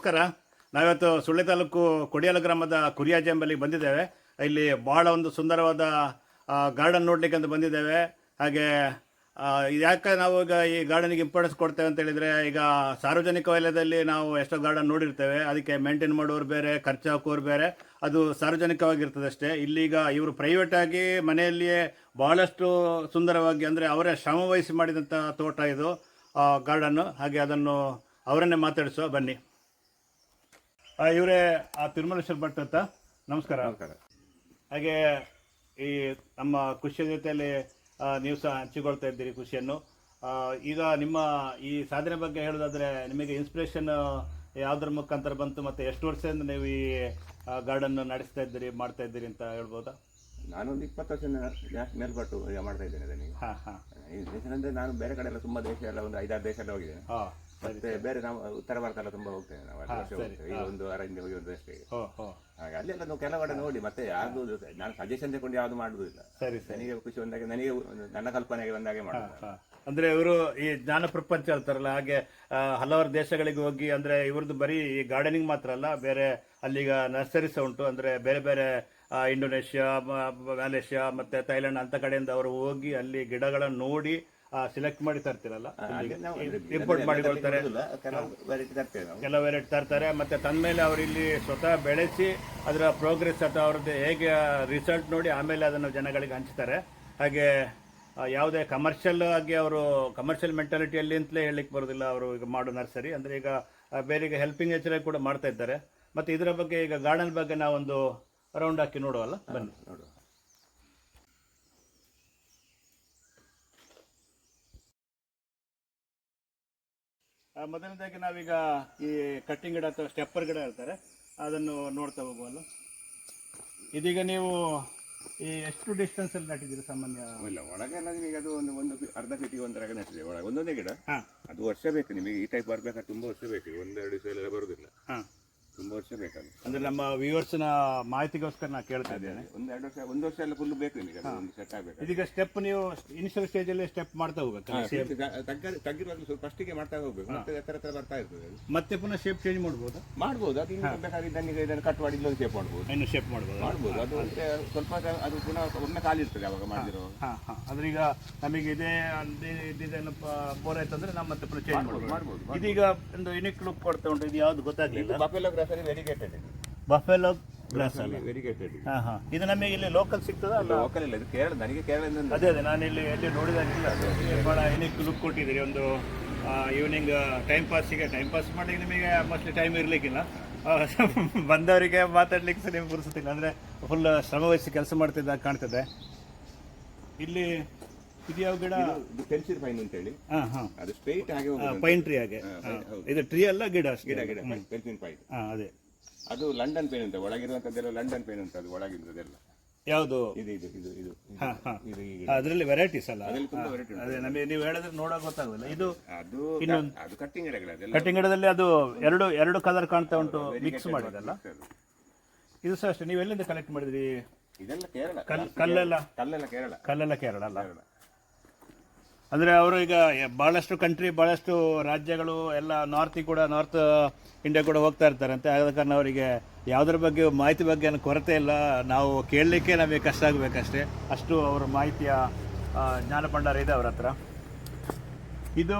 ನಮಸ್ಕಾರ. ನಾವಿವತ್ತು ಸುಳ್ಳೆ ತಾಲೂಕು ಕೊಡಿಯಾಲ ಗ್ರಾಮದ ಕುರಿಯಾಜಿ ಎಂಬಲ್ಲಿಗೆ ಬಂದಿದ್ದೇವೆ. ಇಲ್ಲಿ ಬಹಳ ಒಂದು ಸುಂದರವಾದ ಗಾರ್ಡನ್ ನೋಡಲಿಕ್ಕೆ ಅಂತ ಬಂದಿದ್ದೇವೆ. ಹಾಗೆ ಯಾಕೆ ನಾವು ಈಗ ಈ ಗಾರ್ಡನಿಗೆ ಇಂಪಾರ್ಟೆನ್ಸ್ ಕೊಡ್ತೇವೆ ಅಂತ ಹೇಳಿದರೆ, ಈಗ ಸಾರ್ವಜನಿಕ ವಲಯದಲ್ಲಿ ನಾವು ಎಷ್ಟೋ ಗಾರ್ಡನ್ ನೋಡಿರ್ತೇವೆ, ಅದಕ್ಕೆ ಮೇಂಟೈನ್ ಮಾಡೋರು ಬೇರೆ, ಖರ್ಚು ಹಾಕೋರು ಬೇರೆ, ಅದು ಸಾರ್ವಜನಿಕವಾಗಿರ್ತದೆ ಅಷ್ಟೇ. ಇಲ್ಲೀಗ ಇವರು ಪ್ರೈವೇಟಾಗಿ ಮನೆಯಲ್ಲಿಯೇ ಬಹಳಷ್ಟು ಸುಂದರವಾಗಿ, ಅಂದರೆ ಅವರೇ ಶ್ರಮವಹಿಸಿ ಮಾಡಿದಂಥ ತೋಟ ಇದು ಗಾರ್ಡನ್ನು. ಹಾಗೆ ಅದನ್ನು ಅವರನ್ನೇ ಮಾತಾಡಿಸುವ, ಬನ್ನಿ. ಇವರೇ ತಿರುಮಲೇಶ್ವರ ಭಟ್ ಅಂತ. ನಮಸ್ಕಾರ. ಹಾಗೆ ಈ ನಮ್ಮ ಖುಷಿಯ ಜೊತೆಯಲ್ಲಿ ನೀವು ಸಹ ಹಂಚಿಕೊಳ್ತಾ ಇದ್ದೀರಿ ಖುಷಿಯನ್ನು. ಈಗ ನಿಮ್ಮ ಈ ಸಾಧನೆ ಬಗ್ಗೆ ಹೇಳೋದಾದರೆ, ನಿಮಗೆ ಇನ್ಸ್ಪಿರೇಷನ್ ಯಾವುದ್ರ ಮುಖಾಂತರ ಬಂತು, ಮತ್ತು ಎಷ್ಟು ವರ್ಷದಿಂದ ನೀವು ಈ ಗಾರ್ಡನ್ ನಡೆಸ್ತಾ ಇದ್ದೀರಿ, ಮಾಡ್ತಾ ಇದ್ದೀರಿ ಅಂತ ಹೇಳ್ಬೋದಾ? ನಾನೊಂದು 20 ವರ್ಷ ಮೇಲ್ಪಟ್ಟು ಈಗ ಮಾಡ್ತಾ ಇದ್ದೇನೆ ಅದನ್ನು. ಇನ್ಸ್ಪಿರೇಷನ್ ಅಂದರೆ ನಾನು ಬೇರೆ ಕಡೆ ಎಲ್ಲ ತುಂಬ ದೇಶ ಎಲ್ಲ, ಒಂದು 5-6 ದೇಶ ಎಲ್ಲ ಹೋಗಿದ್ದೇನೆ. ಮತ್ತೆ ಬೇರೆ ನಾವು ಉತ್ತರ ಭಾರತ ಎಲ್ಲ ತುಂಬ ಹೋಗ್ತೇವೆ. ನಾವು ಈ ಒಂದು ಅರಣ್ಯ ಹೋಗಿ ಒಂದು ಅಷ್ಟೇ. ಹಾಗೆ ಅಲ್ಲೆಲ್ಲ ನಾವು ಕೆಲವು ಕಡೆ ನೋಡಿ, ಮತ್ತೆ ಯಾವುದು ನಾನು ಸಜೆಷನ್ ತಗೊಂಡು ಯಾವುದು ಮಾಡುವುದಿಲ್ಲ. ನನಗೆ ಖುಷಿ ಬಂದಾಗ, ನನಗೆ ನನ್ನ ಕಲ್ಪನೆಗೆ ಬಂದಾಗೆ ಮಾಡೋದು. ಅಂದ್ರೆ ಇವರು ಈ ಜ್ಞಾನ ಪ್ರಪಂಚ ಹೇಳ್ತಾರಲ್ಲ, ಹಾಗೆ ಹಲವಾರು ದೇಶಗಳಿಗೆ ಹೋಗಿ, ಅಂದ್ರೆ ಇವ್ರದ್ದು ಬರೀ ಈ ಗಾರ್ಡನಿಂಗ್ ಮಾತ್ರ ಅಲ್ಲ, ಬೇರೆ ಅಲ್ಲಿಗ ನರ್ಸರೀಸ್ ಉಂಟು. ಅಂದ್ರೆ ಬೇರೆ ಬೇರೆ ಇಂಡೋನೇಷ್ಯಾ, ಮಲೇಷ್ಯಾ ಮತ್ತೆ ಥೈಲ್ಯಾಂಡ್ ಅಂತ ಕಡೆಯಿಂದ ಅವರು ಹೋಗಿ ಅಲ್ಲಿ ಗಿಡಗಳನ್ನು ನೋಡಿ ಸಿಲೆಕ್ಟ್ ಮಾಡಿ ತರ್ತಿರಲ್ಲ, ಇಂಪೋರ್ಟ್ ಮಾಡಿಕೊಳ್ತಾರೆ. ಕೆಲವು ವೆರೈಟಿ ತರ್ತಾರೆ, ಮತ್ತೆ ತಂದ್ಮೇಲೆ ಅವರು ಇಲ್ಲಿ ಸ್ವತಃ ಬೆಳೆಸಿ ಅದರ ಪ್ರೋಗ್ರೆಸ್ ಅಥವಾ ಅವ್ರದ್ದು ಹೇಗೆ ರಿಸಲ್ಟ್ ನೋಡಿ ಆಮೇಲೆ ಅದನ್ನು ಜನಗಳಿಗೆ ಹಂಚ್ತಾರೆ. ಹಾಗೆ ಯಾವುದೇ ಕಮರ್ಷಿಯಲ್ ಆಗಿ ಅವರು ಕಮರ್ಷಿಯಲ್ ಮೆಂಟಾಲಿಟಿಯಲ್ಲಿ ಅಂತಲೇ ಹೇಳಲಿಕ್ಕೆ ಬರೋದಿಲ್ಲ ಅವರು ಈಗ ಮಾಡೋ ನರ್ಸರಿ. ಅಂದರೆ ಈಗ ಬೇರೆಗೆ ಹೆಲ್ಪಿಂಗ್ ನೇಚರ್ ಕೂಡ ಮಾಡ್ತಾ ಇದ್ದಾರೆ. ಮತ್ತು ಇದರ ಬಗ್ಗೆ, ಈಗ ಗಾರ್ಡನ್ ಬಗ್ಗೆ ನಾವೊಂದು ರೌಂಡ್ ಹಾಕಿ ನೋಡುವಲ್ಲ, ಬನ್ನಿ ನೋಡುವ. ಮೊದಲನೇದಾಗಿ ನಾವೀಗ ಈ ಕಟ್ಟಿಂಗ್ ಗಿಡ ಅಥವಾ ಸ್ಟೆಪ್ಪರ್ ಗಿಡ ಹೇಳ್ತಾರೆ, ಅದನ್ನು ನೋಡ್ತಾ ಹೋಗುವಲ್ಲ. ಇದೀಗ ನೀವು ಈ ಎಷ್ಟು ಡಿಸ್ಟೆನ್ಸ್ ಅಲ್ಲಿ ನಟ್ಟಿದ್ದೀರಿ ಸಾಮಾನ್ಯ? ಇಲ್ಲ, ಒಳಗೆಲ್ಲ ನಿಮಗೆ ಅದು ಒಂದು ಅರ್ಧ ಫೀಟಿಗೆ ಒಂದರಾಗ ನಟ್ಟಿದೆ. ಒಳಗೆ ಒಂದೊಂದೇ ಗಿಡ, ಅದು ವರ್ಷ ಬೇಕು ನಿಮಗೆ. ಈ ಟೈಪ್ ಬರ್ಬೇಕಾದ್ರೆ ತುಂಬ ವರ್ಷ ಬೇಕು, 1-2 ದಿವಸ ಎಲ್ಲ ಬರುವುದಿಲ್ಲ, ತುಂಬ ವರ್ಷ ಬೇಕಲ್ಲ. ಅಂದ್ರೆ ನಮ್ಮ ವ್ಯೂವರ್ಸ್ನ ಮಾಹಿತಿಗೋಸ್ಕರ ನಾ ಕೇಳ್ತಾ ಇದ್ದೇನೆ. ಒಂದು ವರ್ಷ ಎಲ್ಲ ಫುಲ್ ಬೇಕು ನಿಮಗೆ, ಒಂದು ಸೆಟ್ ಆಗಬೇಕು. ಇದೀಗ ಸ್ಟೆಪ್ ನೀವು ಇನಿಷಿಯಲ್ ಸ್ಟೇಜ್ ಅಲ್ಲಿ ಸ್ಟೆಪ್ ಮಾಡ್ತಾ ಹೋಗ್ಬೇಕು, ತಗ್ಗಿರುವಾಗ ಸ್ವಲ್ಪ ಫಸ್ಟಿಗೆ ಮಾಡ್ತಾ ಹೋಗ್ಬೇಕು, ಮತ್ತೆ ಎತ್ತರ ಬರ್ತಾ ಇರ್ತದೆ. ಮತ್ತೆ ಪುನಃ ಶೇಪ್ ಚೇಂಜ್ ಮಾಡ್ಬೋದು. ಅದು ಬೇಕಾದ್ರೆ ಇದನ್ನು ಕಟ್ ಮಾಡಿ ಇಲ್ಲೊಂದು ಶೇಪ್ ಮಾಡ್ಬೋದು, ಇನ್ನು ಶೇಪ್ ಮಾಡ್ಬೋದು. ಅದು ಸ್ವಲ್ಪ ಅದು ಪುನಃ ಒಮ್ಮೆ ಖಾಲಿ ಇರ್ತದೆ ಅವಾಗ ಮಾಡಿರೋ. ಅಂದ್ರೆ ಈಗ ನಮಗೆ ಇದೇ ಡಿಸೈನ್ ಬೋರ್ ಆಯ್ತಂದ್ರೆ ನಾವು ಮತ್ತೆ ಪುನಃ ಚೇಂಜ್ ಮಾಡ್ಬೋದು. ಇದೀಗ ಒಂದು ಯುನಿಕ್ ಲುಕ್ ಕೊಡ್ತಾ ಉಂಟು. ಇದು ಯಾವ್ದು ಗೊತ್ತಾಗ್ಲಿಲ್ಲ. ಬಫೆಲೋ ಗ್ರಾಸ್ ಅಲ್ಲ, ವೆರಿಗೇಟೆಡ್. ಇದು ನಮಗೆ ಇಲ್ಲಿ ಲೋಕಲ್ ಸಿಗ್ತದ? ಲೋಕಲ್ ಇಲ್ಲ, ಇದು ಕೇರಳ. ನನಗೆ ಕೇರಳದಿಂದ. ಅದೇ ನಾನು ಇಲ್ಲಿ ಎಲ್ಲಿ ನೋಡಿದಾಗಿಲ್ಲ. ಭಾಳ ಯುನಿಕ್ ಲುಕ್ ಕೊಟ್ಟಿದ್ದೀರಿ. ಒಂದು ಈವ್ನಿಂಗ್ ಟೈಮ್ ಪಾಸ್ ಮಾಡಿ ನಿಮಗೆ ಮೋಸ್ಟ್ಲಿ ಟೈಮ್ ಇರಲಿಕ್ಕಿಲ್ಲ, ಬಂದವರಿಗೆ ಮಾತಾಡ್ಲಿಕ್ಕೆ ಸಹ ನಿಮ್ಗೆ ಗುರುಸುತ್ತಿಲ್ಲ. ಅಂದರೆ ಫುಲ್ ಶ್ರಮವಹಿಸಿ ಕೆಲಸ ಮಾಡ್ತಿದ್ದಾಗ ಕಾಣ್ತದೆ. ಇಲ್ಲಿ ಇದು ಯಾವ ಗಿಡ? ಪೆನ್ಸಿಲ್ ಪೈನ್ ಅಂತೇಳಿ. ಅದು ಸ್ಟ್ರೈಟ್ ಹಾಗೆ ಪೈನ್ ಟ್ರೀ ಹಾಗೆ. ಇದು ಟ್ರೀ ಅಲ್ಲ, ಗಿಡ ಪೆನ್ಸಿಲ್ ಪೈನ್. ಅದೇ, ಅದು ಲಂಡನ್ ಪೇನ್ ಅಂತ. ಒಳಗಿರುವಂತದ್ದೆಲ್ಲ ಲಂಡನ್ ಪೇನ್ ಅಂತ. ಅದು ಒಳಗಿರೋದೆಲ್ಲ ಯಾವುದು? ಇದು ಇದು ಇದು ಇದು ಅದರಲ್ಲಿ ವೆರೈಟೀಸ್ ಅಲ್ಲ, ಅದೇ ನಮಗೆ ನೀವು ಹೇಳಿದ್ರೆ ನೋಡೋಕೆ ಗೊತ್ತಾಗೋದಿಲ್ಲ. ಇದು ಅದು ಕಟ್ಟಿಂಗ್ ಗಿಡಗಳು. ಕಟ್ಟಿಂಗ್ ಗಿಡದಲ್ಲಿ ಅದು ಎರಡು ಕಲರ್ ಕಾಣ್ತಾ ಉಂಟು, ಮಿಕ್ಸ್ ಮಾಡಿದಲ್ಲ. ಇದು ಸಹ ಅಷ್ಟೇ. ನೀವು ಎಲ್ಲಿಂದ ಕಲೆಕ್ಟ್ ಮಾಡಿದ್ರಿ? ಇದೆಲ್ಲ ಕೇರಳ. ಕಲ್ಲೆಲ್ಲ ಕೇರಳ ಅಲ್ಲ. ಅಂದರೆ ಅವರು ಈಗ ಭಾಳಷ್ಟು ಭಾಳಷ್ಟು ರಾಜ್ಯಗಳು ಎಲ್ಲ ನಾರ್ತ್ ಇಂಡಿಯಾ ಕೂಡ ಹೋಗ್ತಾ ಇರ್ತಾರೆ ಅಂತ. ಆದ ಕಾರಣ ಅವರಿಗೆ ಯಾವುದ್ರ ಬಗ್ಗೆ ಮಾಹಿತಿ ಬಗ್ಗೆ ಏನು ಕೊರತೆ ಇಲ್ಲ. ನಾವು ಕೇಳಲಿಕ್ಕೆ ನಮಗೆ ಕಷ್ಟ ಆಗಬೇಕಷ್ಟೇ, ಅಷ್ಟು ಅವರ ಮಾಹಿತಿಯ ಜ್ಞಾನ ಭಂಡಾರ ಇದೆ ಅವರ ಹತ್ರ. ಇದು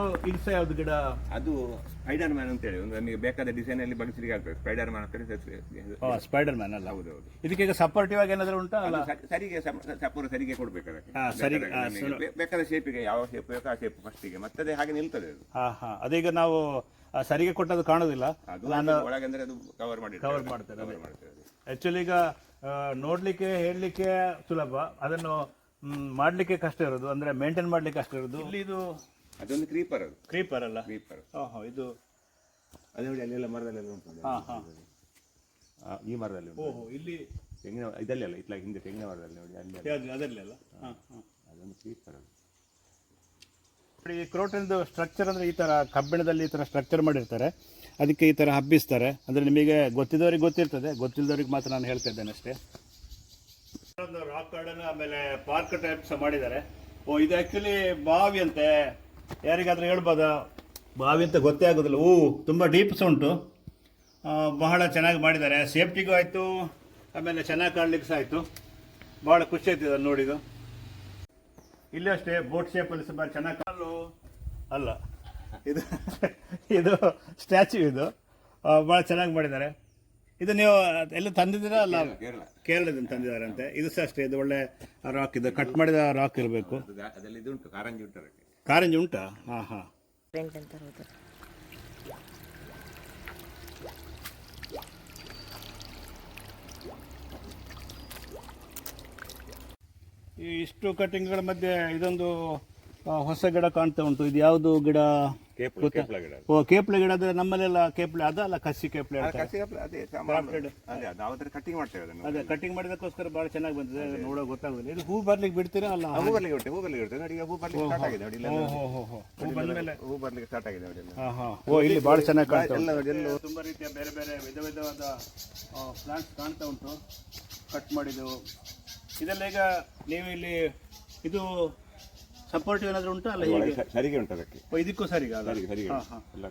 ಸಹ ಯಾವುದು ಗಿಡ? ಅದು ಸ್ಪೈಡರ್ ಮ್ಯಾನ್ ಅಂತೇಳಿ. ನನಗೆ ಬೇಕಾದ ಡಿಸೈನ್ ಅಲ್ಲಿ ಬಗ್ಸಲಿಕ್ಕೆ ಆಗ್ತದೆ. ಸ್ಪೈಡರ್ ಮ್ಯಾನ್ ಅಂತ. ಸ್ಪೈಡರ್ ಮ್ಯಾನ್ ಅಲ್ಲ? ಹೌದು. ಇದಕ್ಕೆ ಈಗ ಸಪೋರ್ಟಿವ್ ಆಗಿ ಏನಾದರೂ ಉಂಟಾ? ಅಲ್ಲ, ಸರಿಗೆ ಕೊಡ್ಬೇಕು ಅದಕ್ಕೆ. ಬೇಕಾದ ಶೇಪಿಗೆ ಯಾವ ಶೇಪ್ ಬೇಕೋ ಆ ಶೇಪ್ ಫಸ್ಟಿಗೆ, ಮತ್ತೆ ಹಾಗೆ ನಿಲ್ತದೆ ಅದು. ಅದೀಗ ನಾವು ಸರಿಗೆ ಕೊಟ್ಟದ್ದು ಕಾಣೋದಿಲ್ಲ. ಒಳಗೆ ಅಂದ್ರೆ ಅದು ಕವರ್ ಮಾಡ್ತೇವೆ. ಆಕ್ಚುಲಿ ಈಗ ನೋಡ್ಲಿಕ್ಕೆ ಹೇಳಲಿಕ್ಕೆ ಸುಲಭ, ಅದನ್ನು ಮಾಡ್ಲಿಕ್ಕೆ ಕಷ್ಟ ಇರೋದು, ಅಂದ್ರೆ ಮೇಂಟೈನ್ ಮಾಡ್ಲಿಕ್ಕೆ ಕಷ್ಟ ಇರೋದು. ಇಲ್ಲಿ ಇದು ಅದೊಂದು ಕ್ರೀಪರ್. ಅದು ಕ್ರೀಪರ್ ಅಲ್ಲ? ಕ್ರೀಪರ್. ಇದು ಅದೇ ನೋಡಿ, ಅಲ್ಲೆಲ್ಲ ಮರದಲ್ಲೆಲ್ಲ ಉಂಟು. ಈ ಮರದಲ್ಲಿ ಇಲ್ಲಿ ತೆಂಗಿನ ಇದೆಲ್ಲ ಇಟ್ಲ ಹಿಂದೆ ತೆಂಗಿನ ಮರದಲ್ಲಿ ನೋಡಿ, ಅದರಲ್ಲಿ ಅಲ್ಲ. ಅದೊಂದು ಕ್ರೀಪರ್. ಈ ಕ್ರೋಟನ್ದು ಸ್ಟ್ರಕ್ಚರ್ ಅಂದರೆ ಈ ಥರ ಕಬ್ಬಿಣದಲ್ಲಿ ಈ ಥರ ಸ್ಟ್ರಕ್ಚರ್ ಮಾಡಿರ್ತಾರೆ, ಅದಕ್ಕೆ ಈ ಥರ ಹಬ್ಬಿಸ್ತಾರೆ. ಅಂದರೆ ನಿಮಗೆ ಗೊತ್ತಿದ್ದವ್ರಿಗೆ ಗೊತ್ತಿರ್ತದೆ, ಗೊತ್ತಿಲ್ಲದವ್ರಿಗೆ ಮಾತ್ರ ನಾನು ಹೇಳ್ತಾ ಇದ್ದೇನೆ ಅಷ್ಟೇ. ಒಂದು ರಾಕ್ ಗಾರ್ಡನ್, ಆಮೇಲೆ ಪಾರ್ಕ್ ಟೈಪ್ಸ್ ಮಾಡಿದ್ದಾರೆ. ಇದು ಆ್ಯಕ್ಚುಲಿ ಬಾವಿ ಅಂತೆ. ಯಾರಿಗಾದ್ರೂ ಹೇಳ್ಬೋದಾ? ಬಾವಿ ಅಂತ ಗೊತ್ತೇ ಆಗೋದಿಲ್ಲ. ತುಂಬ ಡೀಪ್ಸ್ ಉಂಟು. ಬಹಳ ಚೆನ್ನಾಗಿ ಮಾಡಿದ್ದಾರೆ, ಸೇಫ್ಟಿಗೂ ಆಯಿತು, ಆಮೇಲೆ ಚೆನ್ನಾಗಿ ಕಾಣಲಿಕ್ಕೆ ಸಹ ಆಯಿತು. ಭಾಳ ಖುಷಿ ಆಯ್ತು ಅದನ್ನು ನೋಡಿದ್ದು. ಇಲ್ಲೂ ಅಷ್ಟೇ ಬೋಟ್ ಶೇಪಲ್ಲಿ ಸ್ವಲ್ಪ ಚೆನ್ನಾಗಿ ಕಾಲು ಅಲ್ಲ, ಇದು ಇದು ಸ್ಟ್ಯಾಚ್ಯೂ, ಇದು ಭಾಳ ಚೆನ್ನಾಗಿ ಮಾಡಿದ್ದಾರೆ. ಇದು ನೀವು ಎಲ್ಲ ತಂದಿದ್ದೀರಾ? ಅಲ್ಲ, ಕೇರಳದಿಂದ ತಂದಿದ್ದಾರಂತೆ. ಇದು ಸಹ ಅಷ್ಟೇ, ಇದು ಒಳ್ಳೆ ರಾಕ್, ಇದು ಕಟ್ ಮಾಡಿದ ರಾಕ್ ಇರಬೇಕು. ಕಾರಂಜಿ ಉಂಟಾ? ಹಾಂ ಹಾಂ. ಈ ಇಷ್ಟು ಕಟಿಂಗ್ಗಳ ಮಧ್ಯೆ ಇದೊಂದು ಹೊಸ ಗಿಡ ಕಾಣ್ತಾ ಉಂಟು. ಇದು ಯಾವುದು ಗಿಡ? ಓ, ಕೇಪ್ಲೆ ಗಿಡ. ಅಂದ್ರೆ ನಮ್ಮಲ್ಲೆಲ್ಲ ಕೇಪ್ಲೆ ಅದಲ್ಲ, ಕಸಿ ಕೇಪ್ಲೆ ಕಟಿಂಗ್ ಮಾಡ್ತೇವೆ. ಅದೇ ಕಟಿಂಗ್ ಮಾಡಿದಕ್ಕೋಸ್ಕರ ಬಹಳ ಚೆನ್ನಾಗಿ ಬಂದಿದೆ, ನೋಡೋ ಗೊತ್ತಾಗುದಿಲ್ಲ. ಇದು ಹೂ ಬರ್ಲಿಕ್ಕೆ ಬಿಡ್ತೀರಾ? ಅಲ್ಲ, ಹೂ ಬರ್ಲಿಕ್ಕೆ ನೋಡಿ, ಈಗ ಹೂ ಬರ್ಲಿಕ್ಕೆ ಸ್ಟಾರ್ಟ್ ಆಗಿದೆ ನೋಡಿ. ಹೂ ಬಂದ್ಮೇಲೆ ಹೂ ಬರ್ಲಿಕ್ಕೆ ಸ್ಟಾರ್ಟ್ ಆಗಿದೆ ನೋಡಿ. ಓ, ಇಲ್ಲಿ ಬಹಳ ಚೆನ್ನಾಗಿ ಕಾಣ್ತಾ ಉಂಟು. ತುಂಬಾ ರೀತಿಯ ಬೇರೆ ಬೇರೆ ವಿಧವಾದ ಪ್ಲಾಂಟ್ಸ್ ಕಾಣ್ತಾ ಉಂಟು, ಕಟ್ ಮಾಡಿದ್ದು. ಇದೆಲ್ಲ ಈಗ ನೀವು ಇಲ್ಲಿ ಇದು ಸಪೋರ್ಟಿವ್ ಏನಾದರೂ ಉಂಟಾ? ಅಲ್ಲ, ಸರಿಗೆ ಉಂಟು ಅದಕ್ಕೆ. ಇದಕ್ಕೂ ಸರಿಗೆ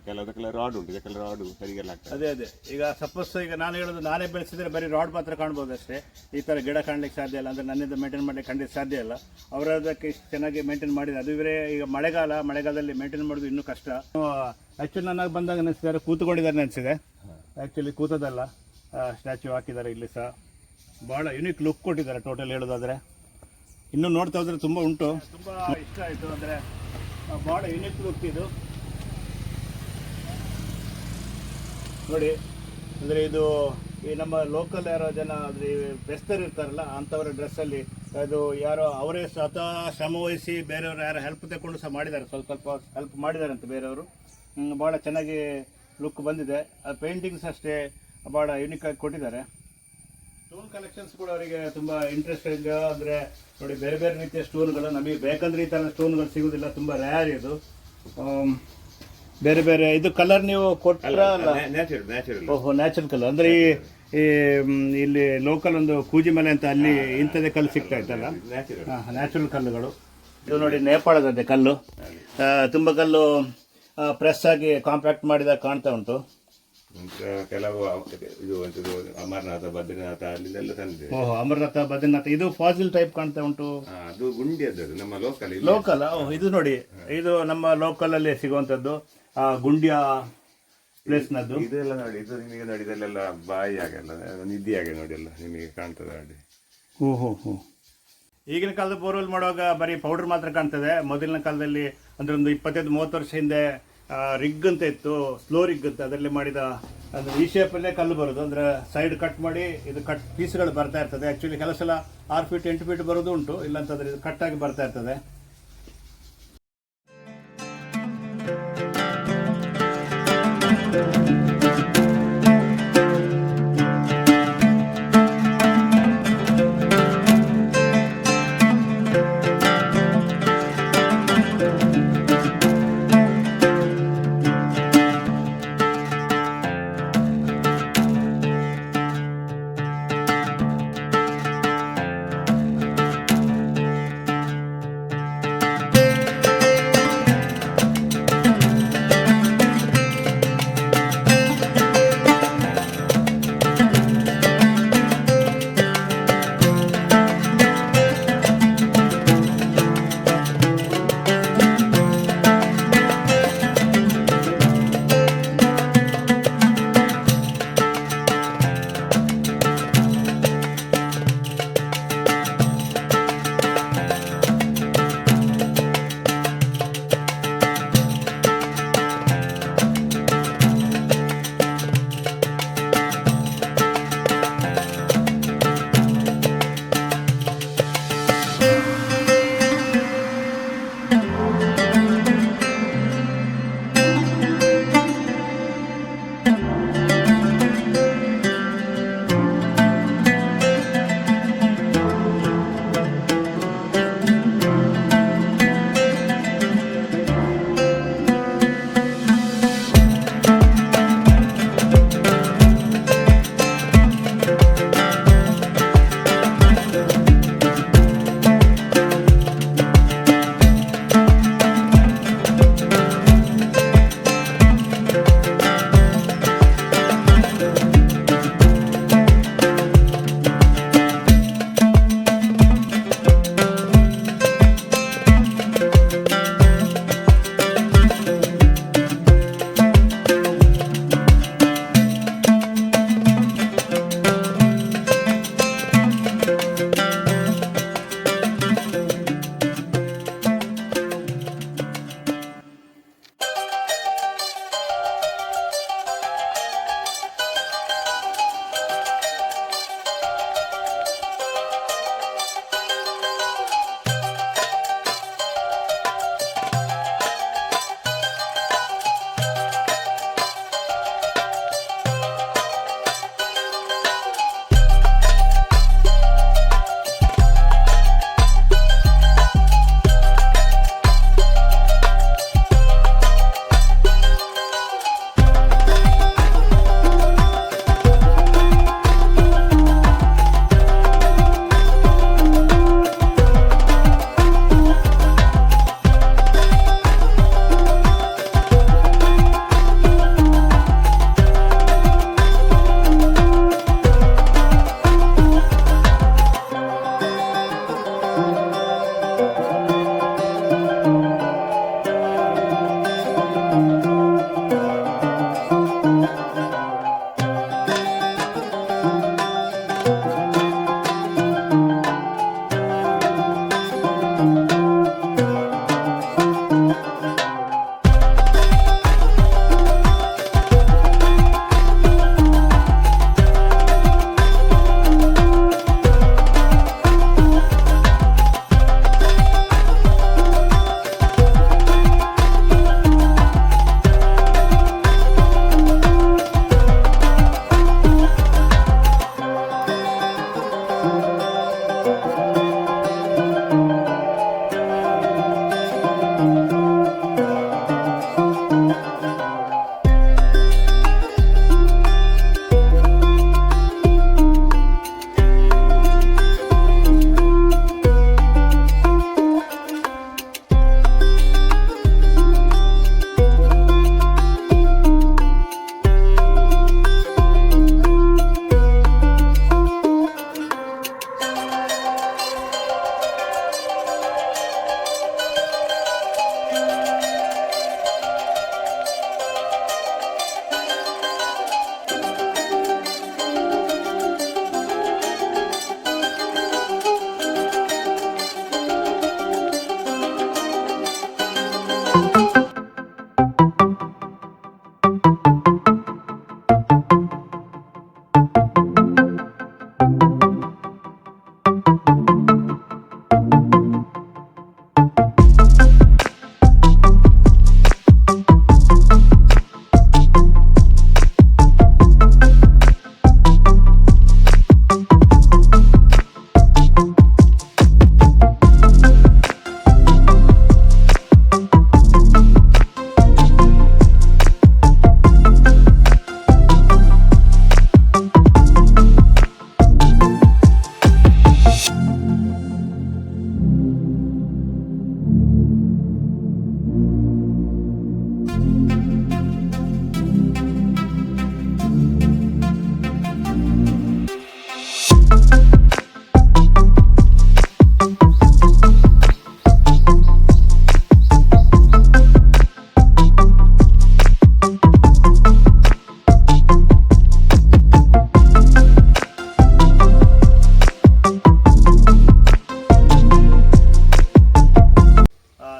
ಕೆಲವು ರಾಡ್ ಉಂಟು, ಕೆಲವು ರಾಡ್ ಸರಿಗೆಲ್ಲ ಆಗ್ತದೆ. ಅದೇ ಈಗ ಸಪೋಸ್ ಈಗ ನಾನು ಹೇಳೋದು, ನಾನೇ ಬೆಳೆಸಿದ್ರೆ ಬರೀ ರಾಡ್ ಮಾತ್ರ ಕಾಣ್ಬೋದು ಅಷ್ಟೇ. ಈ ಥರ ಗಿಡ ಕಾಣ್ಲಿಕ್ಕೆ ಸಾಧ್ಯ ಇಲ್ಲ, ಅಂದರೆ ನನ್ನಿಂದ ಮೇಂಟೈನ್ ಮಾಡಲಿಕ್ಕೆ ಖಂಡಿತ ಸಾಧ್ಯ ಇಲ್ಲ. ಅವರು ಅದಕ್ಕೆ ಇಷ್ಟು ಚೆನ್ನಾಗಿ ಮೇಂಟೈನ್ ಮಾಡಿದ್ದಾರೆ. ಅದು ಇವರೇ ಈಗ ಮಳೆಗಾಲದಲ್ಲಿ ಮೇಂಟೈನ್ ಮಾಡೋದು ಇನ್ನೂ ಕಷ್ಟ. ಆ್ಯಕ್ಚುಲಿ ನನಗೆ ಬಂದಾಗ ಅನಿಸಿದ್ದಾರೆ ಕೂತ್ಕೊಂಡಿದ್ದಾರೆ ಅನಿಸಿದೆ. ಆ್ಯಕ್ಚುಲಿ ಕೂತದಲ್ಲ, ಸ್ಟ್ಯಾಚ್ಯೂ ಹಾಕಿದ್ದಾರೆ. ಇಲ್ಲಿ ಸಹ ಭಾಳ ಯುನೀಕ್ ಲುಕ್ ಕೊಟ್ಟಿದ್ದಾರೆ ಟೋಟಲ್ ಹೇಳೋದಾದರೆ. ಇನ್ನೂ ನೋಡ್ತಾ ಹೋದರೆ ತುಂಬ ಉಂಟು. ತುಂಬ ಇಷ್ಟ ಆಯಿತು, ಅಂದರೆ ಭಾಳ ಯುನೀಕ್ ಲುಕ್ ಇದು ನೋಡಿ. ಅಂದರೆ ಇದು ಈ ನಮ್ಮ ಲೋಕಲ್ ಯಾರೋ ಜನ ಅಂದರೆ ಬೆಸ್ತರು ಇರ್ತಾರಲ್ಲ, ಅಂಥವರ ಡ್ರೆಸ್ಸಲ್ಲಿ ಅದು ಯಾರೋ ಅವರೇ ಸ್ವತಃ ಶ್ರಮ ವಹಿಸಿ ಬೇರೆಯವರು ಯಾರೋ ಹೆಲ್ಪ್ ತಗೊಂಡು ಸಹ ಮಾಡಿದ್ದಾರೆ, ಸ್ವಲ್ಪ ಹೆಲ್ಪ್ ಮಾಡಿದ್ದಾರೆ ಅಂತ ಬೇರೆಯವರು. ಭಾಳ ಚೆನ್ನಾಗಿ ಲುಕ್ ಬಂದಿದೆ. ಆ ಪೇಂಟಿಂಗ್ಸ್ ಅಷ್ಟೇ ಭಾಳ ಯುನೀಕ್ ಆಗಿ ಕೊಟ್ಟಿದ್ದಾರೆ. ಸ್ಟೋನ್ ಕಲೆಕ್ಷನ್ಸ್ ಕೂಡ ಅವರಿಗೆ ತುಂಬ ಇಂಟ್ರೆಸ್ಟಿಂಗ್. ಅಂದರೆ ನೋಡಿ, ಬೇರೆ ಬೇರೆ ರೀತಿಯ ಸ್ಟೋನ್ಗಳು ನಮಗೆ ಬೇಕಂದ್ರೆ ಈ ಥರ ಸ್ಟೋನ್ಗಳು ಸಿಗೋದಿಲ್ಲ, ತುಂಬ ರ್ಯಾರ್ ಇದು. ಬೇರೆ ಬೇರೆ ಇದು ಕಲರ್ ನೀವು ಕೊಟ್ಟರ? ಓಹೋ, ನ್ಯಾಚುರಲ್ ಕಲರ್. ಅಂದರೆ ಈ ಇಲ್ಲಿ ಲೋಕಲ್ ಒಂದು ಕೂಜಿಮಲೆ ಅಂತ ಅಲ್ಲಿ ಇಂಥದ್ದೇ ಕಲ್ಲು ಸಿಗ್ತಾ ಇತ್ತಲ್ಲ, ನ್ಯಾಚುರಲ್ ಕಲ್ಲುಗಳು. ಇದು ನೋಡಿ, ನೇಪಾಳದಂತೆ ಕಲ್ಲು. ತುಂಬ ಕಲ್ಲು ಪ್ರೆಸ್ ಆಗಿ ಕಾಂಪ್ಯಾಕ್ಟ್ ಮಾಡಿದಾಗ ಕಾಣ್ತಾ ಉಂಟು. ಕೆಲವು ಇದು ಅಮರನಾಥ, ಬದ್ರಿನಾಥ ಅಲ್ಲಿಂದೆಲ್ಲ ತಂದಿದೆ. ಓಹೋ, ಅಮರನಾಥ, ಬದ್ರಿನಾಥ. ಇದು ಫಾಸಿಲ್ ಟೈಪ್ ಕಾಣ್ತಾ ಉಂಟು. ಅದು ಗುಂಡಿ, ಅದು ನಮ್ಮ ಲೋಕಲ್. ಇದು ನೋಡಿ, ಇದು ನಮ್ಮ ಲೋಕಲ್ ಅಲ್ಲಿ ಸಿಗುವಂತದ್ದು, ಗುಂಡಿಯ ಪ್ಲೇಸ್ನದ್ದು. ಇದೆಲ್ಲ ನೋಡಿ, ಇದು ನಿಮಗೆ ನೋಡಿ, ಇದೆಲ್ಲ ಬಾಯಿ ಆಗಲ್ಲ, ನಿಧಿ ಆಗಿ ನೋಡಿ, ಎಲ್ಲ ನಿಮಗೆ ಕಾಣ್ತದೆ ನೋಡಿ. ಹೋ. ಈಗಿನ ಕಾಲದ ಬೋರ್ವೆಲ್ ಮಾಡುವಾಗ ಬರೀ ಪೌಡರ್ ಮಾತ್ರ ಕಾಣ್ತದೆ. ಮೊದಲಿನ ಕಾಲದಲ್ಲಿ ಅಂದ್ರೆ ಒಂದು 25-30 ವರ್ಷ ಹಿಂದೆ ರಿಗ್ ಅಂತ ಇತ್ತು, ಸ್ಲೋ ರಿಗ್ ಅಂತ. ಅದರಲ್ಲಿ ಮಾಡಿದ ಅಂದರೆ ಈ ಶೇಪಲ್ಲೇ ಕಲ್ಲು ಬರೋದು, ಅಂದರೆ ಸೈಡ್ ಕಟ್ ಮಾಡಿ ಇದು ಕಟ್ ಪೀಸ್ಗಳು ಬರ್ತಾ ಇರ್ತದೆ. ಆ್ಯಕ್ಚುಲಿ ಕೆಲವು ಸಲ 6 ಫೀಟ್ 8 ಫೀಟ್ ಬರೋದು ಉಂಟು, ಇಲ್ಲಾಂತಂದರೆ ಇದು ಕಟ್ಟಾಗಿ ಬರ್ತಾ ಇರ್ತದೆ.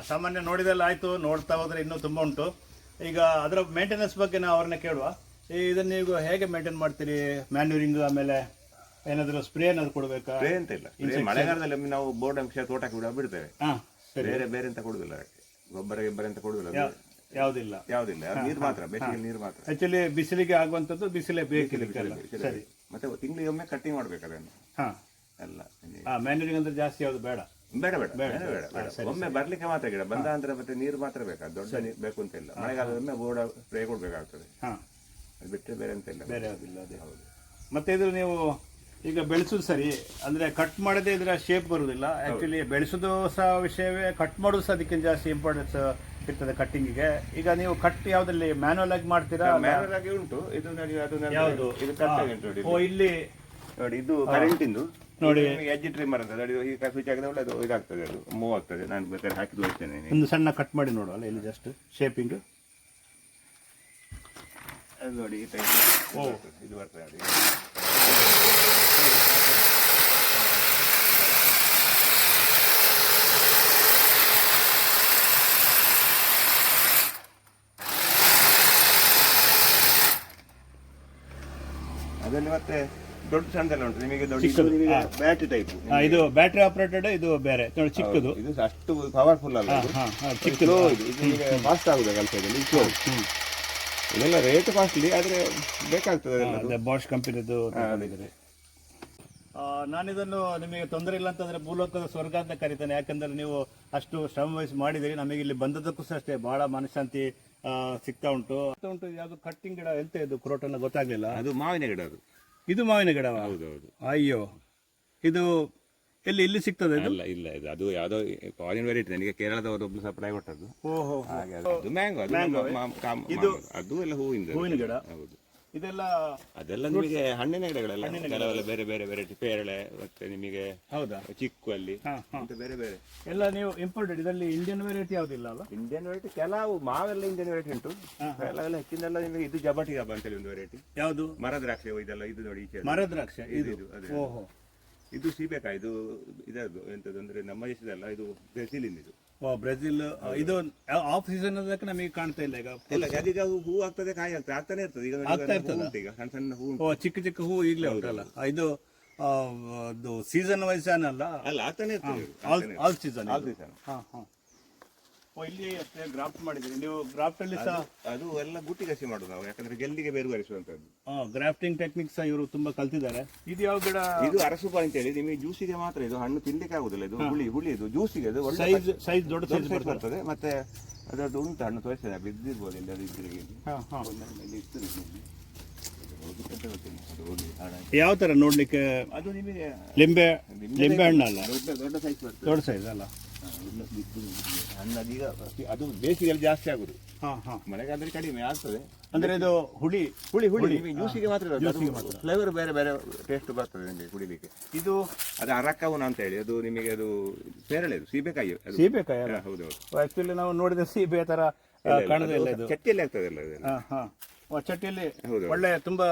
ಸಾಮಾನ್ಯ ನೋಡಿದೆಲ್ಲ ಆಯಿತು, ನೋಡ್ತಾ ಹೋದರೆ ಇನ್ನೂ ತುಂಬ ಉಂಟು. ಈಗ ಅದರ ಮೇಂಟೆನೆನ್ಸ್ ಬಗ್ಗೆ ನಾವು ಅವ್ರನ್ನ ಕೇಳುವ. ಇದನ್ನು ನೀವು ಹೇಗೆ ಮೇಂಟೈನ್ ಮಾಡ್ತೀರಿ? ಮ್ಯಾನ್ಯೂರಿಂಗ್, ಆಮೇಲೆ ಏನಾದರೂ ಸ್ಪ್ರೇ ಏನಾದ್ರು ಕೊಡಬೇಕಾ? ಸ್ಪ್ರೇ ಅಂತ ಇಲ್ಲ. ಮಳೆಗಾಲದಲ್ಲಿ ಒಮ್ಮೆ ನಾವು ಬೋರ್ಡ್ ಅಂಶ ತೋಟಕ್ಕೆ ಕೂಡ ಬಿಡ್ತೇವೆ. ಬೇರೆ ಬೇರೆ ಅಂತ ಕೊಡುದಿಲ್ಲ, ಗೊಬ್ಬರ ಅಂತ ಕೊಡುದಿಲ್ಲ, ಯಾವುದಿಲ್ಲ ನೀರು ಮಾತ್ರ, ಬೇಸಿಗೆ ನೀರು ಮಾತ್ರ. ಆಕ್ಚುಲಿ ಬಿಸಿಲಿಗೆ ಆಗುವಂಥದ್ದು ಬಿಸಿಲೇ ಬೇಕಿಲ್ಲ. ಸರಿ. ಮತ್ತೆ ತಿಂಗಳಿಗೆ ಒಮ್ಮೆ ಕಟ್ಟಿಂಗ್ ಮಾಡ್ಬೇಕು ಅದನ್ನು. ಎಲ್ಲ ಮ್ಯಾನ್ಯೂರಿಂಗ್ ಅಂದ್ರೆ ಜಾಸ್ತಿ ಯಾವುದು ಬೇಡ. ಬೇಡ ಬೇಡ ಬೇಡ ಬೇಡ ಒಮ್ಮೆ ಬರ್ಲಿಕ್ಕೆ ಮಾತ್ರ ಗಿಡ ಬಂದ ಅಂದ್ರೆ ಮತ್ತೆ ನೀರು ಮಾತ್ರ ಬೇಕಾ, ದೊಡ್ಡ ನೀರು ಬೇಕು ಅಂತ ಇಲ್ಲ. ಮಳೆಗಾಲದೊಮ್ಮೆ ಬೋರ್ಡ್ ಸ್ಪ್ರೇ ಕೊಡ್ಬೇಕಾಗ್ತದೆ, ಬಿಟ್ಟರೆ ಬೇರೆ ಅಂತ ಇಲ್ಲ. ಬೇರೆ ಯಾವುದಿಲ್ಲ. ಅದೇ ಹೌದು. ಮತ್ತೆ ಇದು ನೀವು ಈಗ ಬೆಳೆಸೋದು ಸರಿ ಅಂದ್ರೆ ಕಟ್ ಮಾಡದೆ ಇದರ ಶೇಪ್ ಬರುವುದಿಲ್ಲ. ಆಕ್ಚುಲಿ ಬೆಳೆಸೋದು ಸಹ ವಿಷಯವೇ, ಕಟ್ ಮಾಡೋದು ಸಹ ಅದಕ್ಕಿಂತ ಜಾಸ್ತಿ ಇಂಪಾರ್ಟೆನ್ಸ್ ಇರ್ತದೆ ಕಟ್ಟಿಂಗಿಗೆ. ಈಗ ನೀವು ಕಟ್ ಯಾವ್ದಲ್ಲಿ ಮ್ಯಾನುವಲ್ ಆಗಿ ಮಾಡ್ತೀರಾ? ಮ್ಯಾನುವಲ್ ಆಗಿ ಉಂಟು. ಇದು ನೋಡಿ, ಅದು ಯಾವುದು? ಇದು ಕಟ್ ನೋಡಿ. ಓ, ಇಲ್ಲಿ ನೋಡಿ, ಇದು ಕರೆಂಟ್ ಇಂದು ನೋಡಿ, ಎಜ್ ಟ್ರಿಮ್ಮರ್ ಅಂತ ನೋಡಿ. ಈಗ ಸ್ವಿಚ್ ಆಗಿದ್ರೆ ಒಳ್ಳೆ ಅದು ಇದಾಗ್ತದೆ, ಅದು ಮೂವ್ ಆಗ್ತದೆ. ನಾನು ಬೇಕಾದ್ರೆ ಹಾಕಿ ತೋರಿಸ್ತೇನೆ. ಒಂದು ಸಣ್ಣ ಕಟ್ ಮಾಡಿ ನೋಡುವ ಅಲ್ಲ, ಇಲ್ಲಿ ಜಸ್ಟ್ ಶೇಪಿಂಗ್. ಅದು ನೋಡಿ, ಈ ಟೈಪ್ ಇದು ಬರ್ತದೆ ನೋಡಿ. ಅದರಲ್ಲಿ ಮತ್ತೆ ದೊಡ್ಡ ಸಣ್ಣದೆಲ್ಲ ಉಂಟು ನಿಮಗೆ. ದೊಡ್ಡ ಬ್ಯಾಟ್ರಿ ಟೈಪ್, ಇದು ಬ್ಯಾಟ್ರಿ ಆಪರೇಟೆಡ್, ಇದು ಬೇರೆ ನೋಡಿ ಚಿಕ್ಕದು. ಇದು ಅಷ್ಟು ಪವರ್ಫುಲ್ ಅಲ್ಲ, ಚಿಕ್ಕದು. ಇದು ಫಾಸ್ಟ್ ಆಗುದು ಕೆಲಸದಲ್ಲಿ, ಸ್ಲೋ. ಇದೆಲ್ಲ ರೇಟ್ ಕಾಸ್ಟ್ಲಿ, ಆದ್ರೆ ಬೇಕಾಗ್ತದೆ. ಬಾಷ್ ಕಂಪನಿದು. ನಾನಿದನ್ನು ನಿಮಗೆ ತೊಂದರೆ ಇಲ್ಲ ಅಂತಂದ್ರೆ ಭೂಲೋಕದ ಸ್ವರ್ಗ ಅಂತ ಕರಿತಾನೆ. ಯಾಕಂದ್ರೆ ನೀವು ಅಷ್ಟು ಶ್ರಮ ವಹಿಸಿ ಮಾಡಿದಿರಿ. ನಮಗೆ ಇಲ್ಲಿ ಬಂದದಕ್ಕೂ ಸಹ ಅಷ್ಟೇ ಬಹಳ ಮನಃಶಾಂತಿ ಸಿಗ್ತಾ ಉಂಟು. ಯಾವುದು ಕಟ್ಟಿಂಗ್ ಗಿಡ ಎಂತ ಇದು ಕ್ರೋಟನ್ನ ಗೊತ್ತಾಗ್ಲಿಲ್ಲ. ಅದು ಮಾವಿನ ಗಿಡ. ಇದು ಮಾವಿನ ಗಿಡ? ಹೌದೌದು. ಅಯ್ಯೋ, ಇದು ಇಲ್ಲಿ ಸಿಗ್ತದೆ? ಇಲ್ಲ ಇಲ್ಲ, ಇದು ಅದು ಯಾವುದೋ ಫಾರಿನ್ ವೆರೈಟಿ. ನನಗೆ ಕೇರಳದವರು ಒಬ್ರು ಸಪ್ಲೈ ಕೊಟ್ಟದ್ದು. ಓಹೋ, ಅದು ಮ್ಯಾಂಗೋ. ಇದು ಅದು ಎಲ್ಲ ಹೂವಿನ ಗಿಡ. ಹೌದು. ಇದೆಲ್ಲ ಅದೆಲ್ಲ ನಿಮಗೆ ಹಣ್ಣಿನ ಗಿಡಗಳೆಲ್ಲ, ಕೆಲವೆಲ್ಲ ಬೇರೆ ಬೇರೆ ವೆರೈಟಿ. ಪೇರಳೆ, ಮತ್ತೆ ನಿಮಗೆ ಹೌದಾ ಚಿಕ್ಕು ಅಲ್ಲಿ ಬೇರೆ ಬೇರೆ ಎಲ್ಲ ನೀವು ಇಂಪೋರ್ಟೆಡ್. ಇದರಲ್ಲಿ ಇಂಡಿಯನ್ ವೆರೈಟಿ ಯಾವುದಿಲ್ಲ ಅಲ್ಲ? ಇಂಡಿಯನ್ ವೆರೈಟಿ ಕೆಲವು ಮಾವೆಲ್ಲ ಇಂಡಿಯನ್ ವೆರೈಟಿ ಉಂಟು. ಕೆಲವೆಲ್ಲ ಹೆಚ್ಚಿನೆಲ್ಲ ನಿಮಗೆ ಇದು ಜಬಟಿ ಹಬ್ಬ ಅಂತೇಳಿ ಒಂದು ವೆರೈಟಿ. ಯಾವುದು? ಮರದ್ರಾಕ್ಷಿ. ಇದೆಲ್ಲ ಇದು ನೋಡಿ, ಮರದ್ರಾಕ್ಷಿ. ಇದು ಓಹೋ, ಇದು ಸೀಬೆಕಾಯಿ. ಇದು ಇದರದ್ದು ಎಂತದ್ದು ಅಂದ್ರೆ ನಮ್ಮ ದೇಶದಲ್ಲ, ಇದು ಬ್ರೆಜಿಲಿಂದ. ಇದು ಬ್ರೆಜಿಲ್. ಇದು ಆಫ್ ಸೀಸನ್ ನಮಗೆ ಕಾಣ್ತಾ ಇಲ್ಲ ಈಗ. ಅದೀಗ ಹೂ ಆಗ್ತದೆ, ಕಾಯಿ ಆಗ್ತಾನೆ ಇರ್ತದೆ. ಈಗ ಈಗ ಸಣ್ಣ ಸಣ್ಣ ಹೂ, ಚಿಕ್ಕ ಚಿಕ್ಕ ಹೂ ಈಗಲೇ ಉಂಟಲ್ಲ. ಇದು ಸೀಸನ್ ವೈಸ್ ಅಲ್ಲ, ಆಗ್ತಾನೆ ಇರ್ತದೆ. All season. ಇಲ್ಲಿ ಅಷ್ಟೇ ಗ್ರಾಫ್ಟ್ ಮಾಡಿದ್ರಿ ನೀವು? ಗ್ರಾಫ್ಟ್ ಅಲ್ಲಿ ಸಹ ಅದು ಎಲ್ಲ ಗುಟ್ಟಿ ಕಸಿ ಮಾಡುದು ನಾವು, ಯಾಕಂದ್ರೆ ಗೆಲ್ಲಿಗೆ ಬೇರುವರಿಸುವಂತದ್ದು. ಗ್ರಾಫ್ಟಿಂಗ್ ಟೆಕ್ನಿಕ್ಸ್ ಇವರು ತುಂಬಾ ಕಲ್ತಿದ್ದಾರೆ. ಇದು ಯಾವ ಗಿಡ? ಇದು ಅರಸುಪ ಅಂತ ಹೇಳಿ. ನಿಮಗೆ ಜ್ಯೂಸಿಗೆ ಮಾತ್ರ, ಇದು ಹಣ್ಣು ತಿನ್ಲಿಕ್ಕೆ ಆಗುದಿಲ್ಲ. ಇದು ಹುಳಿ ಇದು ಜ್ಯೂಸಿಗೆ. ಅದು ಸೈಜ್ ದೊಡ್ಡ ಸೈಜ್ ಬರ್ತದೆ. ಮತ್ತೆ ಅದರದ್ದು ಉಂಟು ಹಣ್ಣು ತೋರಿಸ್ತದೆ, ಬಿದ್ದಿರ್ಬೋದು ಇಲ್ಲಿ. ಅದು ಇದ್ರಿಗೆ ಯಾವ ತರ ನೋಡ್ಲಿಕ್ಕೆ? ಅದು ನಿಮಗೆ ಲಿಂಬೆ ಹಣ್ಣು ಅಲ್ಲ? ದೊಡ್ಡ ಸೈಜ್ ಬರ್ತದೆ. ದೊಡ್ಡ ಸೈಜ್ ಅಲ್ಲ ಹಣ್ಣದೀಗ. ಅದು ಬೇಸಿಗೆಯಲ್ಲಿ ಜಾಸ್ತಿ ಆಗುದು, ಮಳೆಗಾಲದಲ್ಲಿ ಕಡಿಮೆ ಆಗ್ತದೆ. ಅಂದ್ರೆ ಇದು ಹುಳಿ ಜ್ಯೂಸಿಗೆ ಮಾತ್ರ. ಫ್ಲೇವರ್ ಬೇರೆ ಬೇರೆ ಟೇಸ್ಟ್ ಬರ್ತದೆ ನಿಮಗೆ ಕುಡಿಲಿಕ್ಕೆ. ಇದು ಅದು ಅರಕವನ ಅಂತ ಹೇಳಿ. ಅದು ನಿಮಗೆ ಅದು ಪೇರಳೆ, ಸೀಬೆಕಾಯಿ. ಹೌದೌದು. ಆಕ್ಚುಲಿ ನಾವು ನೋಡಿದ ಸೀಬೆ ತರ ಕಾಣೋದಿಲ್ಲ. ಇದು ಚಟ್ಟಿಯಲ್ಲಿ ಆಗ್ತದೆ ಎಲ್ಲ. ಚಟ್ಟಿಯಲ್ಲಿ ಒಳ್ಳೆ ತುಂಬಾ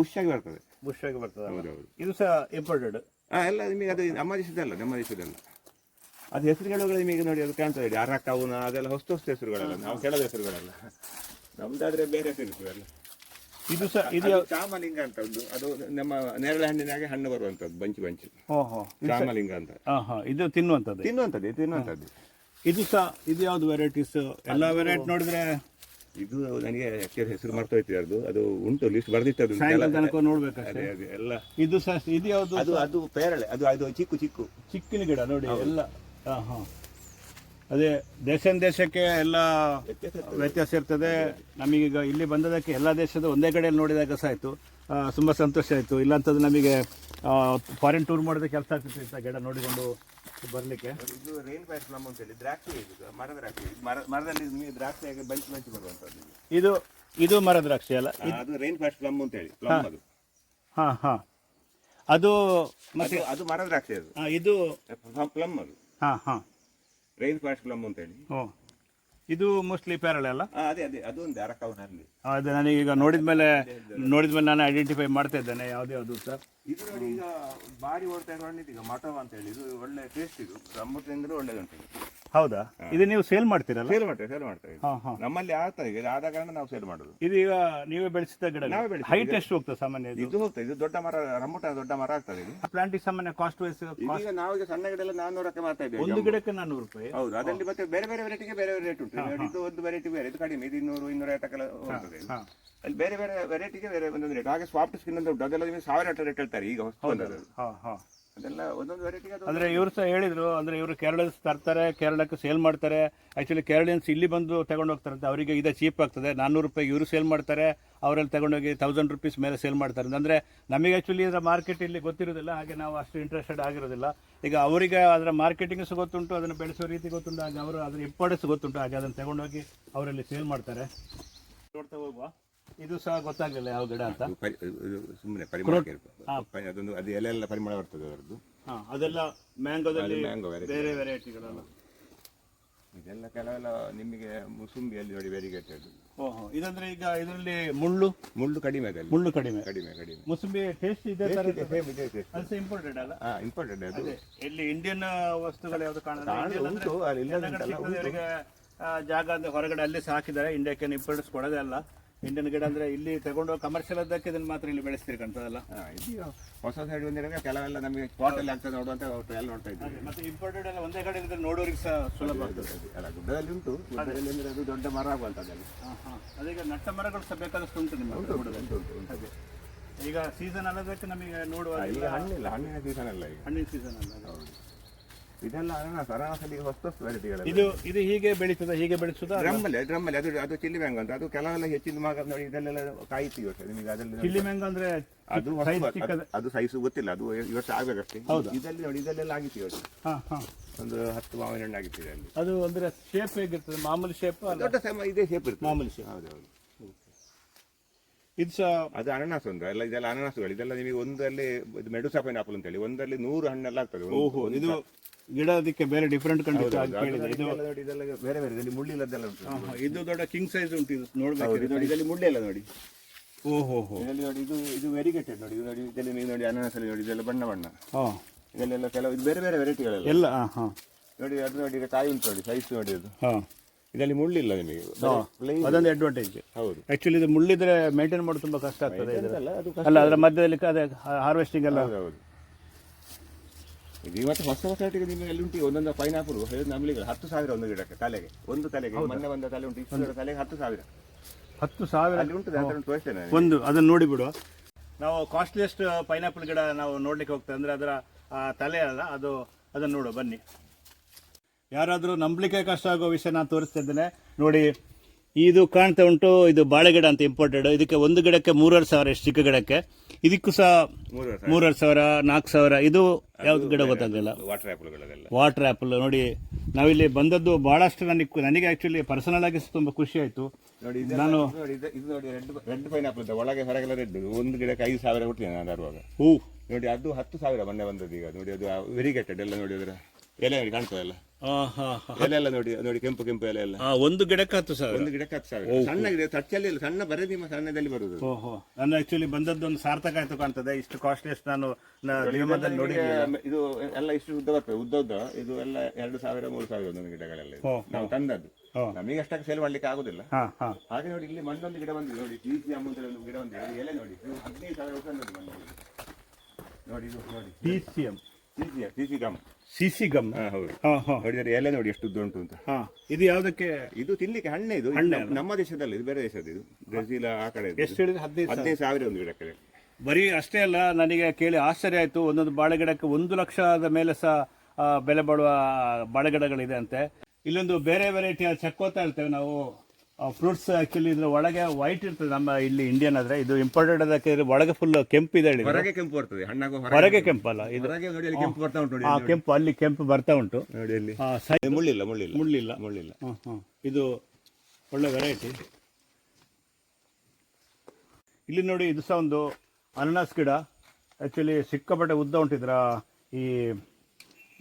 ಬುಷ್ ಆಗಿ ಬರ್ತದೆ. ಹೌದೌದು. ಇದು ಸಹ ಇಂಪೋರ್ಟೆಡ್ ಎಲ್ಲ ನಿಮಗೆ. ಅದು ನಮ್ಮ ದೇಶದಲ್ಲ, ನಮ್ಮ ದೇಶದಲ್ಲ. ಅದು ಹೆಸರುಗಳು ನಿಮಗೆ ನೋಡಿ ಅದು ಕಾಣ್ತದೆ ಅರಕೌನ ಅದೆಲ್ಲ ಹೊಸ ಹೊಸ ಹೆಸರುಗಳೆಲ್ಲ ನಾವು ಕೇಳದ ಹೆಸರುಗಳೆಲ್ಲ ನಮ್ದಾದ್ರೆ ಬೇರೆ ಹೆಸರು ಇರ್ತದಲ್ಲ. ಇದು ಸಹ ಇದು ಚಾಮಲಿಂಗ ಅಂತ ಒಂದು ಅದು ನಮ್ಮ ನೇರಳೆ ಹಣ್ಣಿನಾಗೆ ಹಣ್ಣು ಬರುವಂತದ್ದು ಬಂಚು ಬಂಚು ಓಹೋ ಚಾಮಲಿಂಗ ಅಂತ. ಇದು ತಿನ್ನುವಂಥದ್ದು. ತಿನ್ನುವಂಥದ್ದು ಇದು ಸಹ ಇದು ಯಾವ್ದು ವೆರೈಟೀಸ್? ಎಲ್ಲ ವೆರೈಟಿ ನೋಡಿದ್ರೆ ಇದು ನನಗೆ ಹೆಸರು ಮರ್ತೋಯ್ತು ಅದು ಉಂಟು ಲಿಸ್ಟ್ ಬರ್ದಿತ್ತು ಸಾಯಂಕಾಲ ತನಕ ನೋಡ್ಬೇಕಷ್ಟೇ ಎಲ್ಲ. ಇದು ಸಹ ಇದು ಯಾವುದು? ಅದು ಪೇರಳೆ ಅದು ಚಿಕ್ಕಿನ ಗಿಡ ನೋಡಿ ಎಲ್ಲ. ಅದೇ ದೇಶಕ್ಕೆ ಎಲ್ಲ ವ್ಯತ್ಯಾಸ ಇರ್ತದೆ. ನಮಗೀಗ ಇಲ್ಲಿ ಬಂದದಕ್ಕೆ ಎಲ್ಲ ದೇಶದ ಒಂದೇ ಕಡೆಯಲ್ಲಿ ನೋಡಿದಾಗ ಸಹ ಆಯಿತು, ತುಂಬ ಸಂತೋಷ ಆಯಿತು. ಇಲ್ಲಾಂತದ್ದು ನಮಗೆ ಫಾರಿನ್ ಟೂರ್ ಮಾಡಿದ ಕೆಲಸ ಆಗ್ತಿತ್ತು ಇಂಥ ಗಿಡ ನೋಡಿಕೊಂಡು ಬರಲಿಕ್ಕೆ. ಇದು ರೈನ್ ಫಾರೆಸ್ಟ್ ಪ್ಲಮ್ ಅಂತ ಹೇಳಿ ದ್ರಾಕ್ಷಿ, ಇದು ಮರ ದ್ರಾಕ್ಷಿ. ಮರದಲ್ಲಿ ನಿಮಗೆ ದ್ರಾಕ್ಷಿಯಾಗಿ ಬಂಚು ಬರುವಂಥದ್ದು. ಇದು ಮರ ದ್ರಾಕ್ಷಿ ಅಲ್ಲ, ಅದು ರೈನ್ ಫಾರೆಸ್ಟ್ ಪ್ಲಮ್ ಅಂತ ಹೇಳಿ ಪ್ಲಮ್ ಅದು. ಅದು ಮತ್ತೆ ಅದು ಮರ ದ್ರಾಕ್ಷಿ ಅದು. ಇದು ಪ್ಲಮ್ ಅದು. ರೈನ್ ಫಾರೆಸ್ಟ್ ಪ್ಲಮ್ ಅಂತ ಹೇಳಿ. ಇದು ಮೋಸ್ಟ್ಲಿ ಪೇರಳೆ ಅಲ್ಲ? ಅದೇ ಅದು ಒಂದು ಅರಕೌನಲ್ಲಿ. ಅದೇ ನನಗೀಗ ನೋಡಿದ್ಮೇಲೆ ನಾನು ಐಡೆಂಟಿಫೈ ಮಾಡ್ತಾ ಇದ್ದೇನೆ ಯಾವ್ದು ಸರ್. ಇದು ನೋಡಿ ಈಗ ಬಾರಿ ಓಡ್ತಾ ಇರೋ ಈಗ ಮಟವ ಅಂತ ಹೇಳಿ, ಇದು ಒಳ್ಳೆ ಟೇಸ್ಟ್, ಇದು ಅಮೃತದಿಂದ ಒಳ್ಳೇದುಂಟು. ಹೌದಾ? ಇದು ನೀವು ಸೇಲ್ ಮಾಡ್ತೀರಲ್ಲ? ಸೇಲ್ ಮಾಡ್ತೇವೆ. ನಮ್ಮಲ್ಲಿ ಆಗ್ತದೆ, ಈಗ ಆದ ಕಾರಣ ನಾವು ಸೇಲ್ ಮಾಡೋದು. ಇದು ಈಗ ನೀವೇ ಬೆಳೆಸಿದ ಗಿಡ? ಹೈಟ್ ಎಷ್ಟು ಹೋಗ್ತದೆ ಸಾಮಾನ್ಯ? ಇದು ಹೋಗ್ತದೆ, ಇದು ದೊಡ್ಡ ಮರ, ರಮ್ಮುಟ ದೊಡ್ಡ ಮರ ಆಗ್ತದೆ. ಇದು ಪ್ಲಾಂಟಿಂಗ್ ಸಾಮಾನ್ಯ ಕಾಸ್ಟ್ ವೈಸ್ ಈಗ ನಾವೀಗ ಸಣ್ಣ ಗಿಡ ಎಲ್ಲ 400ಕ್ಕೆ ಮಾಡ್ತಾ ಇದ್ದೇವೆ. ಒಂದು ಗಿಡಕ್ಕೆ 400 ರೂಪಾಯಿ. ಹೌದು, ಅದರಲ್ಲಿ ಮತ್ತೆ ಬೇರೆ ವೆರೈಟಿಗೆ ಬೇರೆ ರೇಟ್ ಉಂಟು. ಇದು ಒಂದು ವೆರೈಟಿ ಬೇರೆ, ಇದು ಕಡಿಮೆ, ಇದು 200-250 ಹೋಗ್ತದೆ. ಅಲ್ಲಿ ಬೇರೆ ವೆರೈಟಿಗೆ ಬೇರೆ ಒಂದೊಂದು ರೇಟ್. ಹಾಗೆ ಸಾಫ್ಟ್ ಸ್ಕಿನ್ ಅಂತ ಉಂಟು, ಅದೆಲ್ಲ ನಿಮಗೆ 1000 ರೇಟ್ ಹೇಳ್ತಾರೆ ಈಗ ಹೊಸ ಬಂದದ್ದು. ಅದೆಲ್ಲ ಒಂದೊಂದು ವೆರೈಟಿಗೆ. ಅಂದ್ರೆ ಇವರು ಸಹ ಹೇಳಿದ್ರು, ಅಂದ್ರೆ ಇವರು ಕೇರಳ ತರ್ತಾರೆ, ಕೇರಳಕ್ಕೆ ಸೇಲ್ ಮಾಡ್ತಾರೆ. ಆಕ್ಚುಲಿ ಕೇರಳಿಯನ್ಸ್ ಇಲ್ಲಿ ಬಂದು ತಗೊಂಡು ಹೋಗ್ತಾರಂತೆ, ಅವರಿಗೆ ಇದು ಚೀಪ್ ಆಗ್ತದೆ. 400 ರೂಪಾಯಿ ಇವರು ಸೇಲ್ ಮಾಡ್ತಾರೆ, ಅವರಲ್ಲಿ ತಗೊಂಡೋಗಿ 1000 ರೂಪೀಸ್ ಮೇಲೆ ಸೇಲ್ ಮಾಡ್ತಾರೆ. ಅಂದರೆ ನಮಗೆ ಆ್ಯಕ್ಚುಲಿ ಇದರ ಮಾರ್ಕೆಟ್ ಇಲ್ಲಿ ಗೊತ್ತಿರೋದಿಲ್ಲ, ಹಾಗೆ ನಾವು ಅಷ್ಟು ಇಂಟ್ರೆಸ್ಟೆಡ್ ಆಗಿರೋದಿಲ್ಲ. ಈಗ ಅವರಿಗೆ ಅದರ ಮಾರ್ಕೆಟಿಂಗ್ ಸಹ ಗೊತ್ತುಂಟು, ಅದನ್ನು ಬೆಳೆಸೋ ರೀತಿ ಗೊತ್ತುಂಟು, ಹಾಗೆ ಅವರು ಅದರ ಇಂಪಾರ್ಟೆನ್ಸ್ ಗೊತ್ತುಂಟು, ಹಾಗೆ ಅದನ್ನು ತಗೊಂಡೋಗಿ ಅವರಲ್ಲಿ ಸೇಲ್ ಮಾಡ್ತಾರೆ. ನೋಡ್ತಾ ಹೋಗುವ. ಇದು ಸಹ ಗೊತ್ತಾಗಲಿಲ್ಲ ಯಾವ ಗಿಡ ಅಂತ. ಸುಮ್ಮನೆ ಪರಿಮಳ, ಅದೊಂದು ಅದು ಎಲೆಲ್ಲ ಪರಿಮಳ ಬರ್ತದೆ ಅದರದ್ದು. ಅದೆಲ್ಲ ಮ್ಯಾಂಗೋದಲ್ಲಿ ಬೇರೆ ವೆರೈಟಿಗಳಲ್ಲ. ಇದೆಲ್ಲ ಕೆಲವೆಲ್ಲ ನಿಮಗೆ ಮುಸುಂಬಿಯಲ್ಲಿ ನೋಡಿ ವೆರಿಗೇಟೆಡ್. ಓಹೋ, ಇದಂದ್ರೆ ಈಗ ಇದರಲ್ಲಿ ಮುಳ್ಳು ಕಡಿಮೆ, ಮುಳ್ಳು ಕಡಿಮೆ. ಮುಸುಂಬಿ ಟೇಸ್ಟ್ ಇದೆ, ಇಂಪೋರ್ಟೆಡ್ ಅಲ್ಲ? ಇಂಪೋರ್ಟೆಡ್. ಅದು ಇಲ್ಲಿ ಇಂಡಿಯನ್ ವಸ್ತುಗಳು ಯಾವ್ದು ಕಾಣುತ್ತೆ? ಜಾಗ ಅಂದ್ರೆ ಹೊರಗಡೆ ಅಲ್ಲಿ ಸಹ ಹಾಕಿದ್ದಾರೆ. ಇಂಡಿಯಾಕ್ಕೆ ಇಂಪೋರ್ಟೆನ್ಸ್ ಕೊಡೋದೇ ಅಲ್ಲ. ಇಂಡಿಯನ್ ಗಿಡ ಅಂದ್ರೆ ಇಲ್ಲಿ ತಗೊಂಡು ಕಮರ್ಷಿಯಲ್ ಅದಕ್ಕೆ ಇದನ್ನ ಮಾತ್ರ ಇಲ್ಲಿ ಬೆಳೆಸ್ತೀರಿ ಕಾಣ್ತದಲ್ಲ. ಹೊಸ ಸೈಡ್ ಬಂದಿರೋ ಕೆಲವೆಲ್ಲ ನಮಗೆ ಸ್ಪಾಟಲ್ಲಿ ಆಗ್ತದೆ ನೋಡುವಂತ ಎಲ್ಲ ನೋಡ್ತಾ ಇದ್ದೀವಿ. ಮತ್ತೆ ಇಂಪೋರ್ಟೆಡ್ ಎಲ್ಲ ಒಂದೇ ಕಡೆ ಇದ್ರೆ ನೋಡೋರಿಗೆ ಸಹ ಸುಲಭ ಆಗ್ತದೆ. ಅಲ್ಲ, ಗುಡ್ಡದಲ್ಲಿ ಉಂಟು, ಗುಡ್ಡದಲ್ಲಿ ಅಂದ್ರೆ ಅದು ದೊಡ್ಡ ಮರ ಆಗುವಂಥದ್ದಲ್ಲ. ಅದೀಗ ನಟ್ಟ ಮರಗಳು ಸಹ ಬೇಕಾದಷ್ಟು ಉಂಟು ನಿಮ್ಮ ಗುಡ್ಡದಲ್ಲಿ. ಈಗ ಸೀಸನ್ ಅಲ್ಲದಕ್ಕೆ ನಮಗೆ ನೋಡುವ ಹಣ್ಣಿನ ಸೀಸನ್ ಅಲ್ಲ, ಈಗ ಹಣ್ಣಿನ ಸೀಸನ್ ಅಲ್ಲ. ಇದೆಲ್ಲ ಅನಾನಸಲ್ಲಿ ಹೊಸ ವೆರೈಟಿಗಳು. ಇದು ಹೀಗೆ ಬೆಳೀತದ? ಹೀಗೆ ಬೆಳೆಸುದ ಡ್ರಮ್ಮಲ್ಲಿ ಅದು ಚಿಲ್ಲಿ ಮ್ಯಾಂಗೋ ಅಂತ. ಅದು ಕೆಲವೆಲ್ಲ ಹೆಚ್ಚಿನ ಮಗ ನೋಡಿ, ಇದೆಲ್ಲ ಕಾಯಿ ಸಿಗುತ್ತೆ ನಿಮಗೆ. ಅದರಲ್ಲಿ ಚಿಲ್ಲಿ ಮ್ಯಾಂಗೋ ಅಂದ್ರೆ ಅದು ಸೈಜ್ ಗೊತ್ತಿಲ್ಲ, ಅದು ಈ ವರ್ಷ ಆಗ್ಬೇಕಷ್ಟೇ. ಇದರಲ್ಲಿ ನೋಡಿ, ಇದೆಲ್ಲ ಆಗಿತ್ತು ಇವತ್ತು ಒಂದು 10 ಮಾವಿನ ಹಣ್ಣು ಆಗಿತ್ತು ಅಲ್ಲಿ. ಅದು ಅಂದ್ರೆ ಶೇಪ್ ಹೇಗಿರ್ತದೆ? ಮಾಮೂಲಿ ಶೇಪ್? ದೊಡ್ಡ ಇದೇ ಶೇಪ್ ಇರ್ತದೆ, ಮಾಮೂಲಿ ಶೇಪ್. ಹೌದೌದು. ಇದು ಸಹ ಅದು ಅನಾನಸ್ ಒಂದು ಎಲ್ಲ, ಇದೆಲ್ಲ ಅನಾನಸ್ಗಳು. ಇದೆಲ್ಲ ನಿಮಗೆ ಒಂದಲ್ಲಿ ಮೆಡುಸಾ ಪೈನಾಪಲ್ ಅಂತ ಹೇಳಿ, ಒಂದಲ್ಲಿ 100 ಹಣ್ಣೆಲ್ಲ ಆಗ್ತದೆ. ಓಹೋ, ಇದು ಗಿಡ ಅದಕ್ಕೆ ಬೇರೆ ಡಿಫ್ರೆಂಟ್ ಕಂಡಿತ್ತು. ಇದೆಲ್ಲ ಬೇರೆ ಬೇರೆ, ಇದರಲ್ಲಿ ಮುಳ್ಳಿಲ್ಲದೆಲ್ಲ ಉಂಟು. ಇದು ದೊಡ್ಡ ಕಿಂಗ್ ಸೈಜ್ ಉಂಟು, ಇದು ನೋಡ್ಬೇಕು. ಇದರಲ್ಲಿ ಮುಳ್ಳೆಲ್ಲ ನೋಡಿ. ಓಹೋ, ಇದರಲ್ಲಿ ನೋಡಿ, ಇದು ವೆರಿಗೇಟೆಡ್ ನೋಡಿ. ಇದು ನೋಡಿ, ಇದರಲ್ಲಿ ನೀವು ನೋಡಿ ಅನಾನಸಲ್ಲಿ ನೋಡಿ, ಇದೆಲ್ಲ ಬಣ್ಣ ಇದೆಲ್ಲ ಕೆಲವು ಇದು ಬೇರೆ ಬೇರೆ ವೆರೈಟಿಗಳೆಲ್ಲ ಎಲ್ಲ ನೋಡಿ. ಅದು ನೋಡಿ, ಈಗ ಕಾಯಿ ಉಂಟು ನೋಡಿ, ಸೈಜ್ ನೋಡಿ. ಅದು ಇದರಲ್ಲಿ ಮುಳ್ಳಿಲ್ಲ ನಿಮಗೆ, ಅದೊಂದು ಅಡ್ವಾಂಟೇಜ್. ಹೌದು, ಆಕ್ಚುಲಿ ಇದು ಮುಳ್ಳಿದ್ರೆ ಮೇಂಟೈನ್ ಮಾಡೋದು ತುಂಬಾ ಕಷ್ಟ ಆಗ್ತದೆ. ಅಲ್ಲ, ಅದರ ಮಧ್ಯದಲ್ಲಿ ಅದೇ ಹಾರ್ವೆಸ್ಟಿಂಗ್ ಎಲ್ಲ. ಹೌದು. ಇದು ಮತ್ತೆ ಹೊಸ ವೆರೈಟಿಗೆ ನಿಮಗೆ ಎಲ್ಲಿ ಉಂಟು? ಒಂದೊಂದು ಪೈನಾಪಲ್ ನಮ್ಮಲ್ಲಿಗೆ 10,000 ಒಂದು ಗಿಡಕ್ಕೆ, ತಲೆಗೆ ಒಂದು ತಲೆಗೆ. ಮೊನ್ನೆ ಒಂದು ತಲೆ ಉಂಟು, ಇಷ್ಟು ತಲೆಗೆ 10,000. 10,000 ಅಲ್ಲಿ ಉಂಟು, ಅದನ್ನು ತೋರಿಸ್ತೇನೆ ಒಂದು. ಅದನ್ನು ನೋಡಿಬಿಡು. ನಾವು ಕಾಸ್ಟ್ಲಿಯೆಸ್ಟ್ ಪೈನಾಪಲ್ ಗಿಡ ನಾವು ನೋಡ್ಲಿಕ್ಕೆ ಹೋಗ್ತೇವೆ, ಅಂದ್ರೆ ಅದರ ತಲೆ ಅಲ್ಲ ಅದು. ಅದನ್ನು ನೋಡು ಬನ್ನಿ. ಯಾರಾದರೂ ನಂಬಲಿಕ್ಕೆ ಕಷ್ಟ ಆಗೋ ವಿಷಯ ನಾನು ತೋರಿಸ್ತಾ ಇದ್ದೇನೆ ನೋಡಿ. ಇದು ಕಾಣ್ತಾ ಉಂಟು, ಇದು ಬಾಳೆಗಿಡ ಅಂತ ಇಂಪೋರ್ಟೆಡ್. ಇದಕ್ಕೆ ಒಂದು ಗಿಡಕ್ಕೆ 3,500 ಎಷ್ಟು ಚಿಕ್ಕ ಗಿಡಕ್ಕೆ. ಇದಕ್ಕೂ ಸಹ 3,500 4,000. ಇದು ಯಾವ್ದು ಗಿಡ ಗೊತ್ತಾಗಲಿಲ್ಲ. ವಾಟರ್ ಆ್ಯಪಲ್ ನೋಡಿ. ನಾವಿಲ್ಲಿ ಬಂದದ್ದು ಬಹಳಷ್ಟು ನನಗೆ ಆ್ಯಕ್ಚುಲಿ ಪರ್ಸನಲ್ ಆಗಿ ತುಂಬ ಖುಷಿ ಆಯಿತು. ನೋಡಿ, ನಾನು ಇದು ನೋಡಿ, ರೆಡ್ ಪೈನಾಪಲ್ ಒಳಗೆ ಹೊರಗೆಲ್ಲ ರೆಡ್. ಒಂದು ಗಿಡಕ್ಕೆ 5,000 ಕೊಟ್ಟಿದ್ದೇನೆ ನಾನು ತರುವಾಗ. ನೋಡಿ, ಅದು 10,000 ಮೊನ್ನೆ ಬಂದದ್ದು. ಈಗ ನೋಡಿ, ಅದು ವೆರಿಗೇಟೆಡ್ ಎಲ್ಲ ನೋಡಿ. ಅದರ ಎಲೆ ನೋಡಿ ಕಾಣ್ತದಲ್ಲ, ಹಾಂ ಹಾಂ. ಎಲೆ ಎಲ್ಲ ನೋಡಿ ನೋಡಿ, ಕೆಂಪು ಕೆಂಪು ಎಲೆ ಎಲ್ಲ. ಒಂದು ಗಿಡಕ್ಕೆ 10,000. ಒಂದು ಗಿಡಕ್ಕೆ 10,000. ಸಣ್ಣ ಗಿಡ ತಚ್ಚಲ್ಲಿ ಇಲ್ಲ, ಸಣ್ಣ ಬರೀ ನಿಮ್ಮ ಸಣ್ಣದಲ್ಲಿ ಬರುದು. ಓಹೋ, ನಾನು ಆಕ್ಚುಲಿ ಬಂದದ್ದೊಂದು ಸಾರ್ಥಕ ಆಯ್ತು ಕಾಣ್ತದೆ. ಇಷ್ಟು ಕಾಸ್ಟ್ಲಿಯಸ್ಟ್ ನಾನು ಜೀವನದಲ್ಲಿ ನೋಡಿ. ಇದು ಎಲ್ಲ ಇಷ್ಟು ಉದ್ದ ಬರ್ತದೆ, ಉದ್ದ ಇದು ಎಲ್ಲ 2,000 3,000 ಒಂದೊಂದು ಗಿಡಗಳೆಲ್ಲ ಇದು. ನಾವು ತಂದದ್ದು, ನಮಗೆ ಅಷ್ಟಕ್ಕೆ ಸೇಲ್ ಮಾಡ್ಲಿಕ್ಕೆ ಆಗುದಿಲ್ಲ. ಹಾಗೆ ನೋಡಿ ಇಲ್ಲಿ ಮಣ್ಣೊಂದು ಗಿಡ ಬಂದಿದೆ ನೋಡಿ, TCM ಅಂತ ಒಂದು ಗಿಡ ಬಂದಿದೆ. ಎಲೆ ನೋಡಿ, 15,000 ತಂದದ್ದು ಮಣ್ಣು ನೋಡಿ. ಇದು ನೋಡಿ TC ಗಮ್. CC gum. ಹೌದು. ನೋಡಿದರೆ ಎಲೆ ನೋಡಿ ಎಷ್ಟು ಉದ್ದ ಉಂಟು ಅಂತ. ಇದು ಯಾವುದಕ್ಕೆ? ಇದು ತಿನ್ಲಿಕ್ಕೆ ಹಣ್ಣೆ. ಇದು ನಮ್ಮ ದೇಶದಲ್ಲಿ, ಇದು ಬೇರೆ ದೇಶದ್ದು. ಇದು ಬ್ರೆಜಿಲ್ ಆ ಕಡೆ. ಎಷ್ಟು ಹೇಳಿದ್ರೆ? 15,000 ಒಂದು ಗಿಡಕ್ಕೆ. ಬರೀ ಅಷ್ಟೇ ಅಲ್ಲ, ನನಗೆ ಕೇಳಿ ಆಶ್ಚರ್ಯ ಆಯ್ತು. ಒಂದೊಂದು ಬಾಳೆ ಗಿಡಕ್ಕೆ 1 ಲಕ್ಷದ ಮೇಲೆ ಸಹ ಬೆಲೆ ಬಾಳುವ ಬಾಳೆ ಗಿಡಗಳಿದೆ ಅಂತೆ. ಇಲ್ಲೊಂದು ಬೇರೆ ವೆರೈಟಿಯ ಚಕ್ಕೋತ ಹೇಳ್ತೇವೆ ನಾವು, ಫ್ರೂಟ್ಸ್. ಆಕ್ಚುಲಿ ಇದ್ರ ಒಳಗೆ ವೈಟ್ ಇರ್ತದೆ. ನಮ್ಮ ಇಲ್ಲಿ ಇಂಡಿಯನ್ ಆದ್ರೆ, ಇದು ಇಂಪೋರ್ಟೆಡ್ ಅದಕ್ಕೆ ಒಳಗೆ ಫುಲ್ ಕೆಂಪು ಇದೆ. ಹೊರಗೆ ಕೆಂಪು ಬರ್ತದೆ, ಹಣ್ಣಾಗ ಹೊರಗೆ ಕೆಂಪಲ್ಲ. ಇದು ಕೆಂಪು ಬರ್ತಾ ಉಂಟು ನೋಡಿ. ಕೆಂಪು, ಅಲ್ಲಿ ಕೆಂಪು ಬರ್ತಾ ಉಂಟು ನೋಡಿ. ಅಲ್ಲಿ ಮುಳ್ಳಿಲ್ಲ. ಇದು ಒಳ್ಳೆ ವೆರೈಟಿ. ಇಲ್ಲಿ ನೋಡಿ, ಇದು ಸಹ ಒಂದು ಅನಾನಸ್ ಗಿಡ. ಆಕ್ಚುಲಿ ಸಿಕ್ಕಾಪಟ್ಟೆ ಉದ್ದ ಉಂಟಿದ್ರ ಈ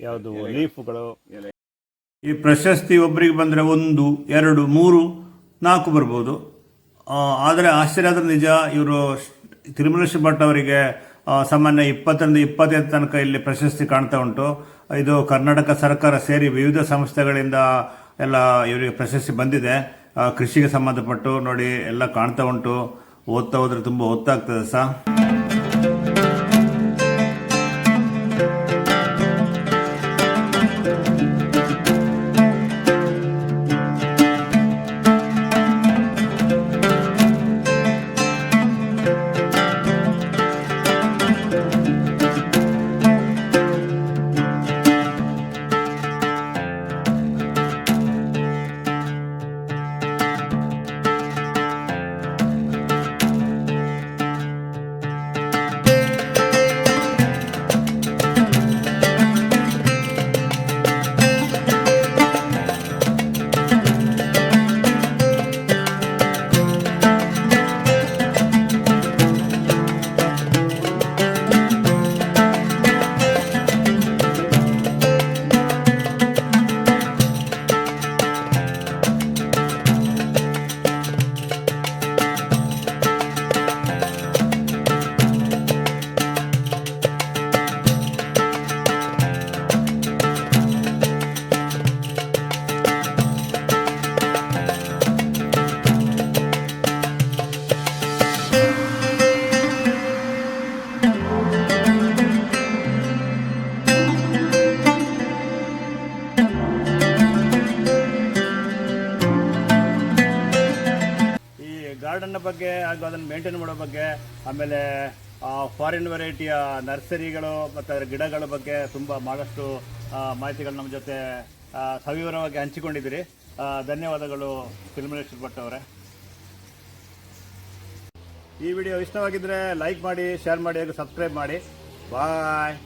ಯಾವುದು ಲೀಫ್ಗಳು. ಈ ಪ್ರಶಸ್ತಿ ಒಬ್ಬರಿಗೆ ಬಂದರೆ 1 2 3 4 ಬರ್ಬೋದು. ಆದರೆ ಆಶ್ಚರ್ಯ ಆದರೆ ನಿಜ, ಇವರು ತಿರುಮಲೇಶ್ ಭಟ್ ಅವರಿಗೆ ಸಾಮಾನ್ಯ 20ರಿಂದ 25 ತನಕ ಇಲ್ಲಿ ಪ್ರಶಸ್ತಿ ಕಾಣ್ತಾ ಉಂಟು. ಇದು ಕರ್ನಾಟಕ ಸರ್ಕಾರ ಸೇರಿ ವಿವಿಧ ಸಂಸ್ಥೆಗಳಿಂದ ಎಲ್ಲ ಇವರಿಗೆ ಪ್ರಶಸ್ತಿ ಬಂದಿದೆ. ಕೃಷಿಗೆ ಸಂಬಂಧಪಟ್ಟು ನೋಡಿ ಎಲ್ಲ ಕಾಣ್ತಾ ಉಂಟು. ಓದ್ತಾ ಹೋದ್ರೆ ತುಂಬ ಓದ್ತಾಗ್ತದೆ ಸಹ. ಗಾರ್ಡನ್ನ ಬಗ್ಗೆ ಹಾಗೂ ಅದನ್ನು ಮೇಂಟೈನ್ ಮಾಡೋ ಬಗ್ಗೆ, ಆಮೇಲೆ ಫಾರಿನ್ ವೆರೈಟಿಯ ನರ್ಸರಿಗಳು ಮತ್ತು ಅದರ ಗಿಡಗಳ ಬಗ್ಗೆ ತುಂಬ ಭಾಳಷ್ಟು ಮಾಹಿತಿಗಳು ನಮ್ಮ ಜೊತೆ ಸವಿವರವಾಗಿ ಹಂಚಿಕೊಂಡಿದ್ದೀರಿ. ಧನ್ಯವಾದಗಳು ತಿರುಮಲೇಶ್ ಭಟ್ ಅವರೇ. ಈ ವಿಡಿಯೋ ಇಷ್ಟವಾಗಿದ್ದರೆ ಲೈಕ್ ಮಾಡಿ, ಶೇರ್ ಮಾಡಿ ಹಾಗೂ ಸಬ್ಸ್ಕ್ರೈಬ್ ಮಾಡಿ. ಬಾಯ್.